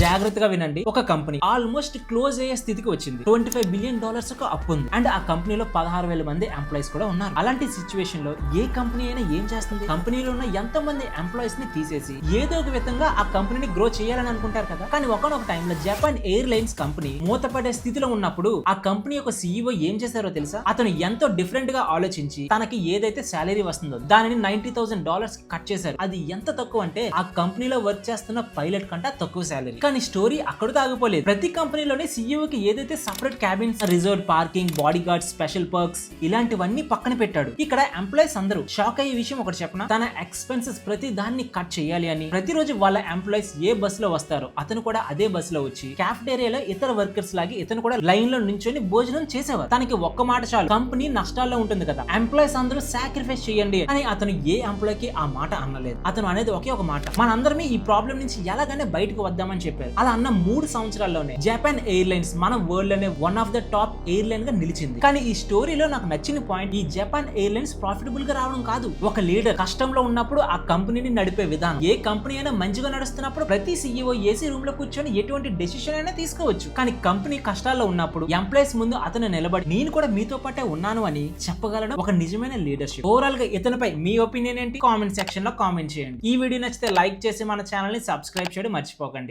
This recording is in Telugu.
జాగ్రత్తగా వినండి. ఒక కంపెనీ ఆల్మోస్ట్ క్లోజ్ అయ్యే స్థితికి వచ్చింది. $25 బిలియన్ ఒక అప్పు ఉంది. అండ్ ఆ కంపెనీలో 16,000 మంది ఎంప్లాయీస్ కూడా ఉన్నారు. అలాంటి సిచ్యువేషన్ లో ఏ కంపెనీ అయినా ఏం చేస్తుంది? కంపెనీలో ఉన్న ఎంత మంది ఎంప్లాయీస్ ని తీసేసి ఏదో ఒక విధంగా ఆ కంపెనీని గ్రో చేయాలని అనుకుంటారు కదా. కానీ ఒకనొక టైంలో జపాన్ ఎయిర్లైన్స్ కంపెనీ మూతపడే స్థితిలో ఉన్నప్పుడు ఆ కంపెనీ యొక్క CEO ఏం చేశారో తెలుసా? అతను ఎంతో డిఫరెంట్ గా ఆలోచించి తనకి ఏదైతే సాలరీ వస్తుందో దానిని $90,000 కట్ చేశారు. అది ఎంత తక్కువ అంటే ఆ కంపెనీలో వర్క్ చేస్తున్న పైలట్ కంటే తక్కువ సాలరీ. కానీ స్టోరీ అక్కడ ఆగిపోలేదు. ప్రతి కంపెనీలోనే CEO కి ఏదైతే separate cabins, reserve parking, body guards, special perks ఇలాంటివన్నీ పక్కన పెట్టాడు. ఇక్కడ ఎంప్లాయీస్ అందరూ షాక్ అయ్యే విషయం ఒకటి చెప్పనా, తన ఎక్స్పెన్సెస్ ప్రతి దాన్ని కట్ చేయాలి అని ప్రతిరోజు వాళ్ళ ఎంప్లాయీస్ ఏ బస్ లో వస్తారో అతను కూడా అదే బస్ లో వచ్చి క్యాఫ్టేరియాలో ఇతర వర్కర్స్ లాగే ఇతను కూడా లైన్ లో నించొని భోజనం చేసేవారు. తనకి ఒక్క మాట చాలు, కంపెనీ నష్టాల్లో ఉంటుంది కదా, ఎంప్లాయీస్ అందరూ సాక్రిఫైస్ చేయండి అని. అతను ఏ ఎంప్లాయీకి ఆ మాట అనలేదు. అతను అనేది ఒకే ఒక మాట, మనందరమే ఈ ప్రాబ్లం నుంచి ఎలాగైనా బయటకు వద్దామని చెప్పారు. అలా అన్న 3 సంవత్సరాల్లోనే జపాన్ ఎయిర్లైన్స్ మన వరల్డ్ లోనే one of the top airline గా నిలిచింది. కానీ ఈ స్టోరీలో నాకు నచ్చిన పాయింట్, ఈ జపాన్ ఎయిర్లైన్స్ ప్రాఫిటబుల్ గా రావడం కాదు, ఒక లీడర్ కష్టంలో ఉన్నప్పుడు ఆ కంపెనీని నడిపే విధానం. ఏ కంపెనీ అయినా మంచిగా నడుస్తున్నప్పుడు ప్రతి CEO ఏసీ రూమ్ లో కూర్చొని ఎటువంటి డెసిషన్ అయినా తీసుకోవచ్చు. కానీ కంపెనీ కష్టాల్లో ఉన్నప్పుడు ఎంప్లాయీస్ ముందు అతను నిలబడి నేను కూడా మీతో పాటే ఉన్నాను అని చెప్పగలడం ఒక నిజమైన లీడర్షిప్. ఓవరాల్ గా ఇతనిపై మీ ఒపీనియన్ ఏంటి? కామెంట్ సెక్షన్ లో కామెంట్ చేయండి. ఈ వీడియో నచ్చితే లైక్ చేసి మన ఛానల్ ని సబ్స్క్రైబ్ చేయడం మర్చిపోకండి.